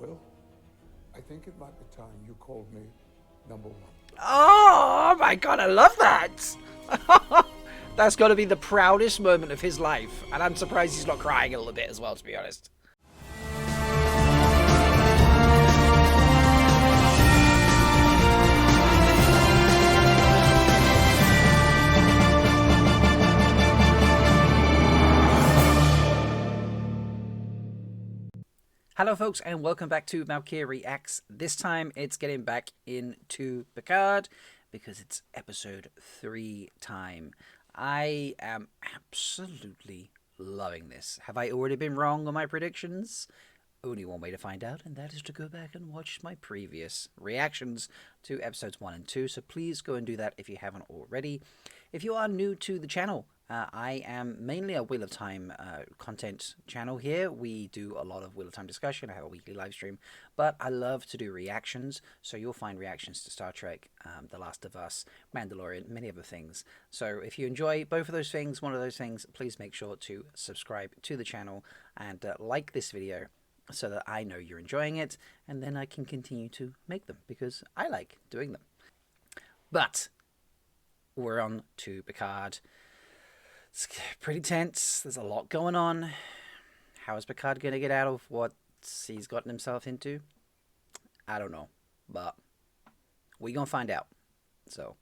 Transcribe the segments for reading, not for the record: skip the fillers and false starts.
Well, I think it might be time you called me number one. Oh my god, I love that! That's got to be the proudest moment of his life, and I'm surprised he's not crying a little bit as well, to be honest. Hello folks, and welcome back to Malkier Reacts. This time it's getting back into Picard because it's episode 3 time. I am absolutely loving this. Have I already been wrong on my predictions? Only one way to find out, and that is to go back and watch my previous reactions to episodes 1 and 2. So please go and do that if you haven't already. If you are new to the channel, I am mainly a Wheel of Time content channel here. We do a lot of Wheel of Time discussion. I have a weekly live stream, but I love to do reactions. So you'll find reactions to Star Trek, The Last of Us, Mandalorian, many other things. So if you enjoy both of those things, one of those things, please make sure to subscribe to the channel and like this video so that I know you're enjoying it, and then I can continue to make them because I like doing them. But we're on to Picard. It's pretty tense. There's a lot going on. How is Picard going to get out of what he's gotten himself into? I don't know. But we're going to find out. So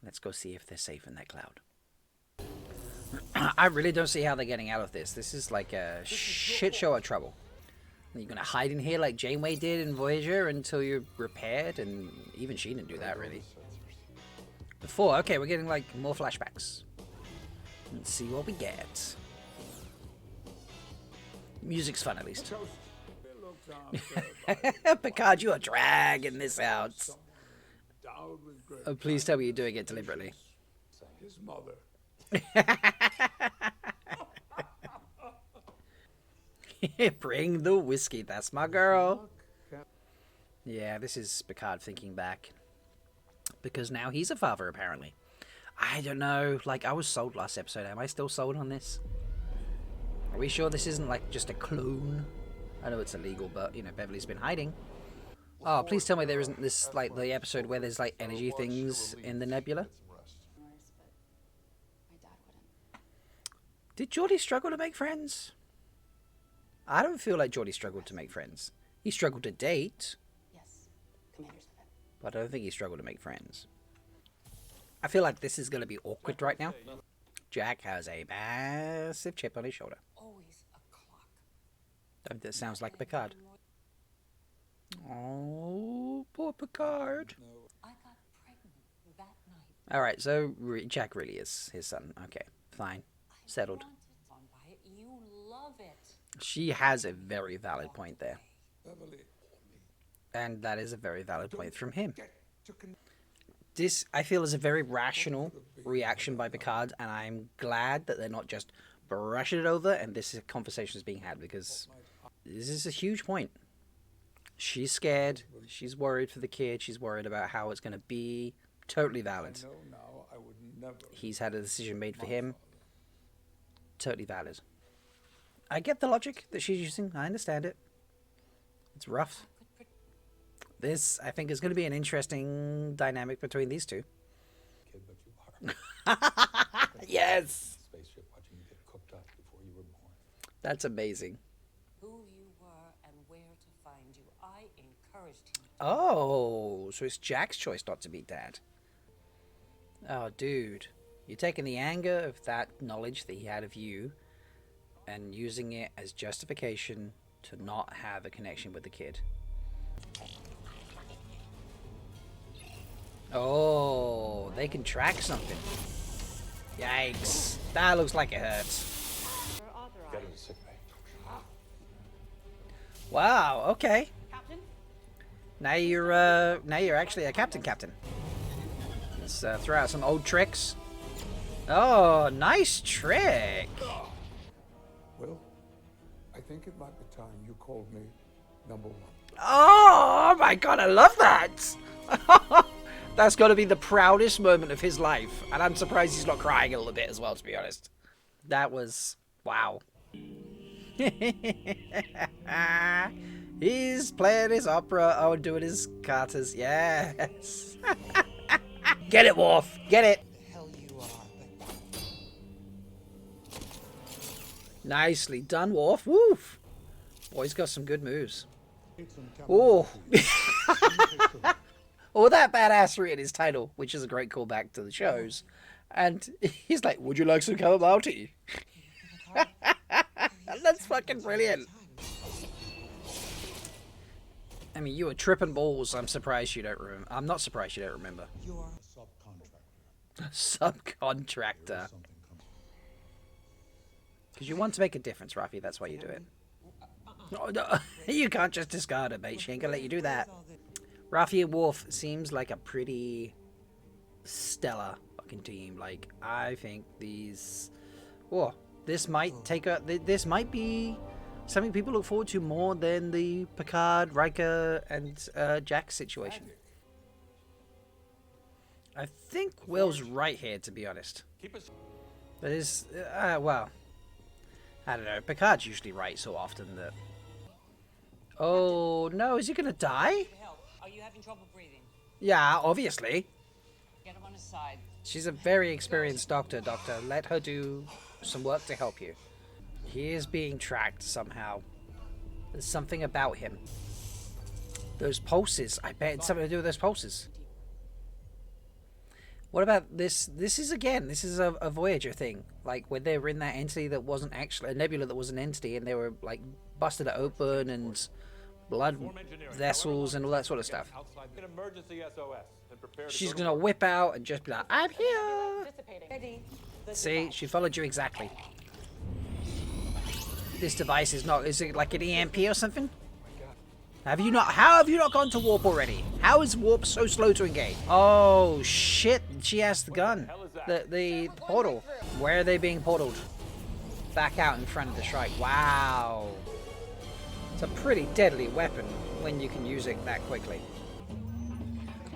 let's go see if they're safe in that cloud. I really don't see how they're getting out of this. This is like a shit show of trouble. You're going to hide in here like Janeway did in Voyager until you're repaired? And even she didn't do that, really. Before, okay, we're getting like more flashbacks. Let's see what we get. Music's fun, at least. Picard, you are dragging this out. Oh, please tell me you're doing it deliberately. His mother. Bring the whiskey, that's my girl. Yeah, this is Picard thinking back. Because now he's a father, apparently. I don't know, like, I was sold last episode. Am I still sold on this? Are we sure this isn't, like, just a clone? I know it's illegal, but, you know, Beverly's been hiding. Oh, please tell me there isn't this, like, the episode where there's, like, energy things in the nebula? Did Geordi struggle to make friends? I don't feel like Geordi struggled to make friends. He struggled to date. Yes, Commander 7. But I don't think he struggled to make friends. I feel like this is going to be awkward right now. Jack has a massive chip on his shoulder. Always a clock. That sounds like Picard. Oh, poor Picard. I got pregnant that night. Alright, so Jack really is his son. Okay, fine. Settled. You love it. She has a very valid point there. And that is a very valid point from him. This, I feel, is a very rational reaction by Picard, and I'm glad that they're not just brushing it over and this conversation is being had, because this is a huge point. She's scared, she's worried for the kid, she's worried about how it's going to be. Totally valid. He's had a decision made for him. Totally valid. I get the logic that she's using, I understand it. It's rough. This, I think, is going to be an interesting dynamic between these two. Kid, but you are. Yes! Spaceship watching you get cooked up before you were born. That's amazing. Who you were and where to find you. I encouraged him. Oh, so it's Jack's choice not to be dad. Oh, dude. You're taking the anger of that knowledge that he had of you and using it as justification to not have a connection with the kid. Oh, they can track something. Yikes. That looks like it hurts. Get him to sick bay. Wow, okay. Captain? Now you're actually a captain. Let's throw out some old tricks. Oh, nice trick. Well, I think it might be time you called me number one. Oh my god, I love that. That's got to be the proudest moment of his life. And I'm surprised he's not crying a little bit as well, to be honest. That was... wow. He's playing his opera. Oh, doing his Carters. Yes. Get it, Worf. Get it. The hell you are, but Nicely done, Worf. Woof. Boy's got some good moves. Oh. All that badassery in his title, which is a great callback to the shows. And he's like, would you like some chamomile tea? That's fucking brilliant. I mean, you were tripping balls. I'm surprised you don't remember. I'm not surprised you don't remember. you're Subcontractor. Because you want to make a difference, Rafi. That's why you do it. No, you can't just discard her, mate. She ain't gonna let you do that. Rafi and Worf seems like a pretty stellar fucking team. Like, I think these... Oh, this might take a... This might be something people look forward to more than the Picard, Riker, and Jack situation. I think Will's right here, to be honest. That is... well... I don't know. Picard's usually right so often that... Oh, no. Is he gonna die? Help. Are you having trouble breathing? Yeah, obviously. Get him on his side. She's a very experienced doctor. Let her do some work to help you. He is being tracked somehow. There's something about him. Those pulses. I bet it's something to do with those pulses. What about this? This is a Voyager thing. Like, when they were in that entity that wasn't actually... A nebula that was an entity, and they were, like, busted it open, and blood vessels and all that sort of stuff. She's gonna whip out and just be like, I'm here! See, she followed you exactly. This device is not... Is it like an EMP or something? Have you not... How have you not gone to warp already? How is warp so slow to engage? Oh, shit. She has the gun. The portal. Where are they being portaled? Back out in front of the Shrike. Wow. It's a pretty deadly weapon when you can use it that quickly.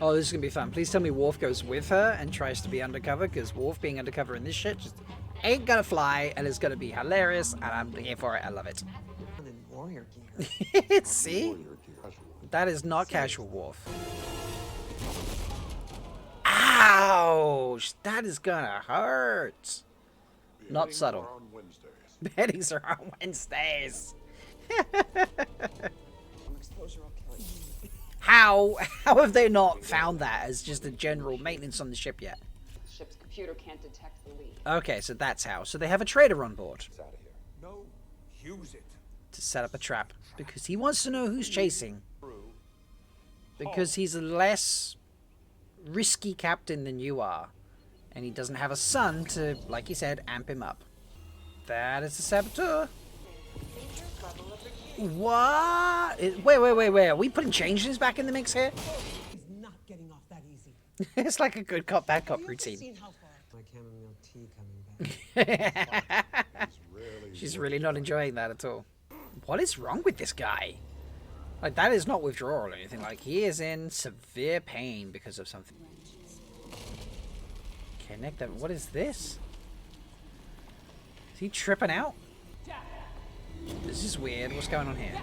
Oh, this is going to be fun. Please tell me Worf goes with her and tries to be undercover, because Worf being undercover in this shit just ain't gonna fly, and it's going to be hilarious, and I'm here for it. I love it. in warrior gear. See? That is not casual, Worf. Ouch! That is gonna hurt. Not subtle. Beheadings are on Wednesdays. Exposure will kill you. How have they not found that as just a general maintenance on the ship yet? The ship's computer can't detect the leak. Okay, so that's how. So they have a trader on board No, use it. to set up a trap because he wants to know who's chasing. Because he's a less risky captain than you are, and he doesn't have a son to, like he said, amp him up. That is the saboteur. What? Wait. Are we putting changes back in the mix here? He's not getting off that easy. It's like a good cop, bad cop Seen routine. how far? My chamomile tea coming back. She's really not enjoying that at all. What is wrong with this guy? Like, that is not withdrawal or anything. Like, he is in severe pain because of something. Connect them. What is this? Is he tripping out? This is weird. What's going on here?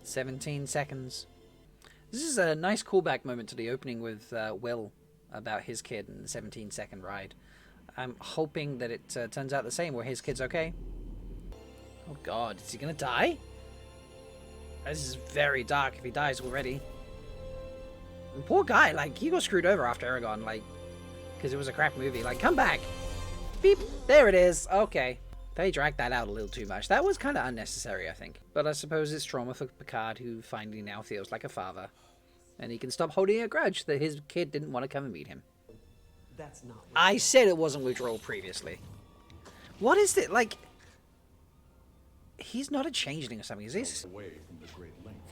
17 seconds. This is a nice callback moment to the opening with Will about his kid and the 17-second ride. I'm hoping that it turns out the same, where his kid's okay. Oh god, is he gonna die? This is very dark if he dies already. And poor guy, like, he got screwed over after Aragon, like, because it was a crap movie. Like, come back! Beep! There it is! Okay. They dragged that out a little too much. That was kind of unnecessary, I think. But I suppose it's trauma for Picard, who finally now feels like a father. And he can stop holding a grudge that his kid didn't want to come and meet him. That's not. I said it wasn't withdrawal previously. What is it? Like, he's not a changeling or something, is he?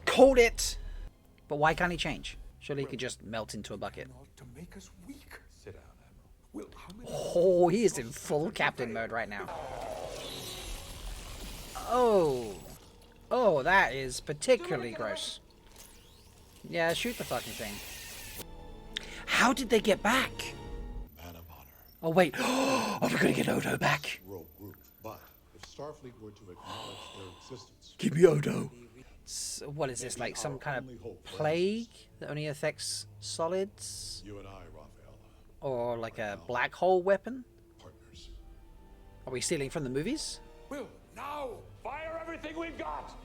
Called it! But why can't he change? Surely he could just melt into a bucket. To make us weaker. Sit down, Admiral. Will, how many... Oh, he is in full captain mode right now. Oh. Oh, that is particularly gross. Yeah, shoot the fucking thing. How did they get back? Man of honor. Oh, wait. Oh, we're gonna get Odo back. Rogue group. But if Starfleet were to acknowledge their existence, Give me Odo. what is this, Maybe like some our kind only of hope for plague that only affects solids? You and I, Raphael, Or like a black hole weapon? partners. Are we stealing from the movies? Will, now! Fire everything we've got!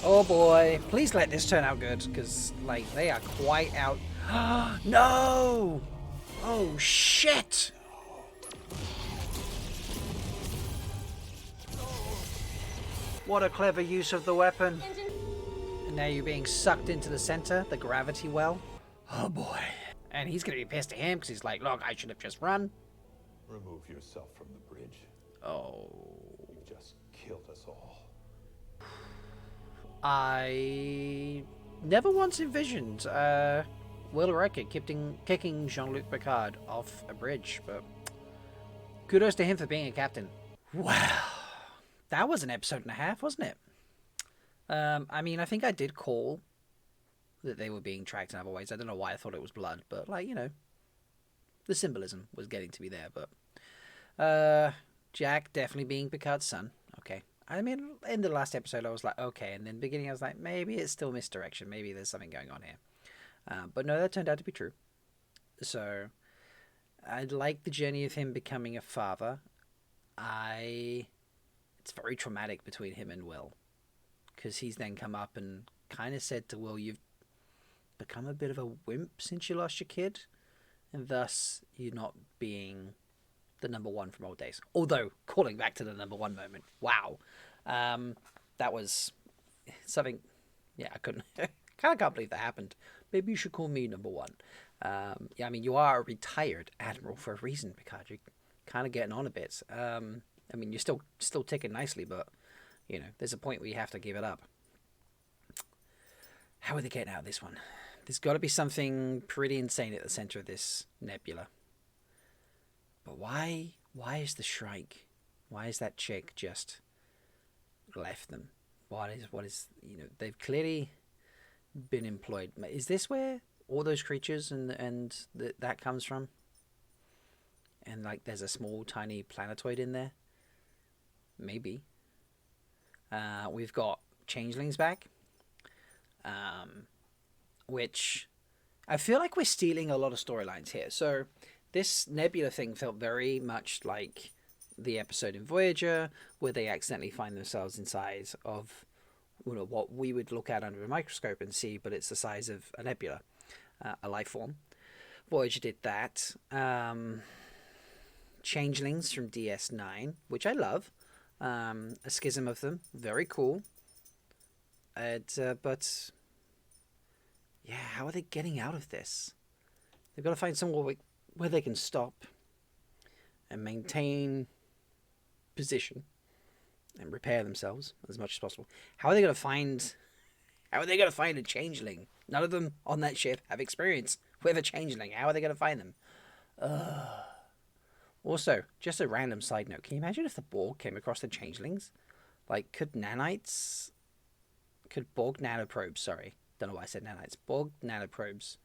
Oh boy, please let this turn out good, because, like, they are quite out. No! Oh shit! What a clever use of the weapon. And now you're being sucked into the center, the gravity well. Oh boy. And he's gonna be pissed at him, because he's like, look, I should have just run. Remove yourself from the bridge. Oh. You've just killed us all. I never once envisioned Will Riker kicking Jean-Luc Picard off a bridge, but kudos to him for being a captain. Wow. That was an episode and a half, wasn't it? I mean, I think I did call that they were being tracked in other ways. I don't know why I thought it was blood, but, like, you know, the symbolism was getting to be there. But Jack definitely being Picard's son. Okay. I mean, in the last episode, I was like, okay. And then beginning, I was like, maybe it's still misdirection. Maybe there's something going on here. But no, that turned out to be true. So I like the journey of him becoming a father. It's very traumatic between him and Will, because he's then come up and kind of said to Will, you've become a bit of a wimp since you lost your kid, and thus you're not being the number one from old days. Although, calling back to the number one moment, wow. That was something, yeah, I couldn't, kind of can't believe that happened. Maybe you should call me number one. Yeah, I mean, you are a retired admiral for a reason, Picard. You're kind of getting on a bit. I mean, you're still ticking nicely, but, you know, there's a point where you have to give it up. How are they getting out of this one? There's got to be something pretty insane at the center of this nebula. But why is the Shrike? Why is that chick just left them? What is, you know, they've clearly been employed. Is this where all those creatures and that comes from? And, like, there's a small, tiny planetoid in there? Maybe. We've got changelings back. Which I feel like we're stealing a lot of storylines here. So this nebula thing felt very much like the episode in Voyager, where they accidentally find themselves inside of, you know, what we would look at under a microscope and see, but it's the size of a nebula, a life form. Voyager did that. Changelings from DS9, which I love. A schism of them, very cool. But yeah, how are they getting out of this? They've got to find somewhere where they can stop and maintain position and repair themselves as much as possible. How are they going to find a changeling? None of them on that ship have experience with a changeling. How are they going to find them? Also, just a random side note, can you imagine if the Borg came across the changelings? Like, could Borg nanoprobes, sorry, don't know why I said nanites, Borg nanoprobes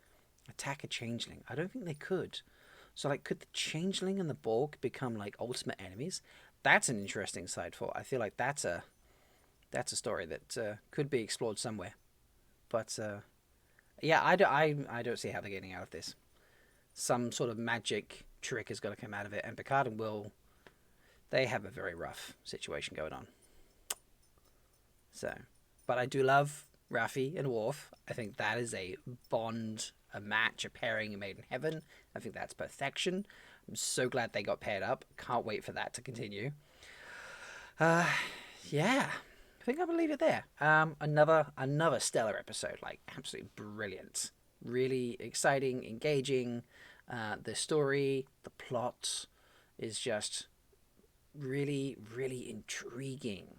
attack a changeling? I don't think they could. So, like, could the changeling and the Borg become, like, ultimate enemies? That's an interesting side thought. I feel like that's a story that could be explored somewhere. But, yeah, I don't see how they're getting out of this. Some sort of magic trick has got to come out of it, and Picard and Will, they have a very rough situation going on. So, but I do love Rafi and Worf. I think that is a bond, a match, a pairing made in heaven. I think that's perfection. I'm so glad they got paired up. Can't wait for that to continue. Yeah, I think I will leave it there. Another stellar episode, like absolutely brilliant, really exciting, engaging. The story, the plot is just really, really intriguing.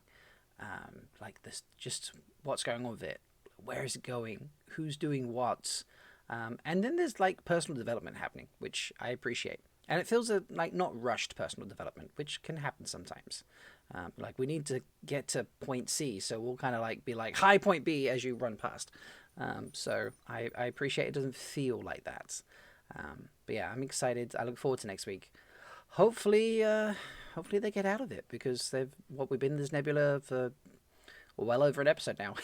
Like this, just what's going on with it, where is it going, who's doing what, and then there's like personal development happening, which I appreciate, and it feels like not rushed personal development, which can happen sometimes. Like we need to get to point C, so we'll kind of like be like hi point B as you run past. So I appreciate it doesn't feel like that. But yeah, I'm excited. I look forward to next week. Hopefully they get out of it, because we've been in this nebula for well over an episode now.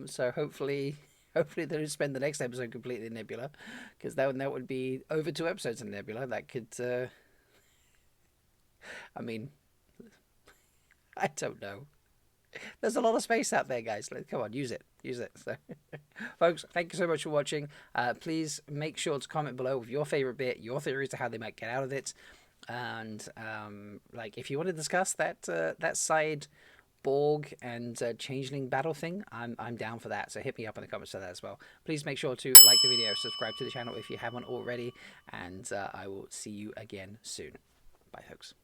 So hopefully they don't spend the next episode completely in Nebula, because that would be over 2 episodes in Nebula. That could, I mean, I don't know. There's a lot of space out there, guys. Come on, use it. So, folks, thank you so much for watching. Please make sure to comment below with your favorite bit, your theories to how they might get out of it, and like if you want to discuss that side Borg and Changeling battle thing, I'm down for that. So hit me up in the comments for that as well. Please make sure to like the video, subscribe to the channel if you haven't already, and I will see you again soon. Bye, folks.